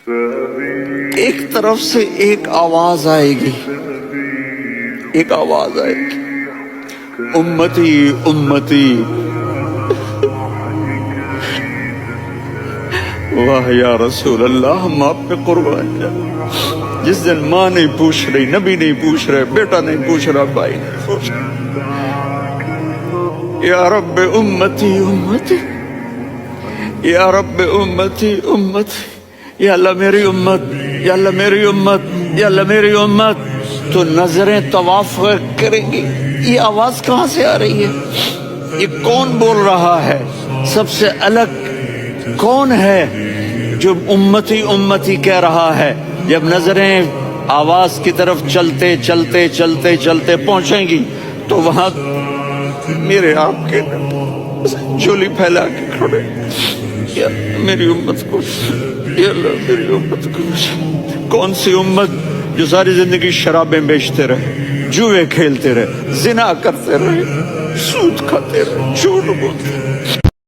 ایک طرف سے ایک آواز آئے گی، ایک آواز آئے گی، امتی امتی۔ واہ یا رسول اللہ، ہم آپ پہ قربان جائیں۔ جس دن ماں نہیں پوچھ رہی، نبی نہیں پوچھ رہے، بیٹا نہیں پوچھ رہا، بھائی نہیں پوچھ رہا، یا رب امتی امتی، یا رب امتی امتی، یا اللہ میری امت، یا اللہ میری امت، یا اللہ میری امت۔ تو نظریں طواف کریں گی، یہ آواز کہاں سے آ رہی ہے؟ یہ کون بول رہا ہے؟ سب سے الگ کون ہے جو امتی امتی کہہ رہا ہے؟ جب نظریں آواز کی طرف چلتے چلتے چلتے چلتے پہنچیں گی تو وہاں میرے آپ کے جھولی پھیلا کے کھڑے، یا میری امت کو، یا اللہ میری امت کو۔ کون سی امت جو ساری زندگی شرابیں بیچتے رہے، جوئے کھیلتے رہے، زنا کرتے رہے، سود کھاتے رہے، جھوٹ بولتے رہے۔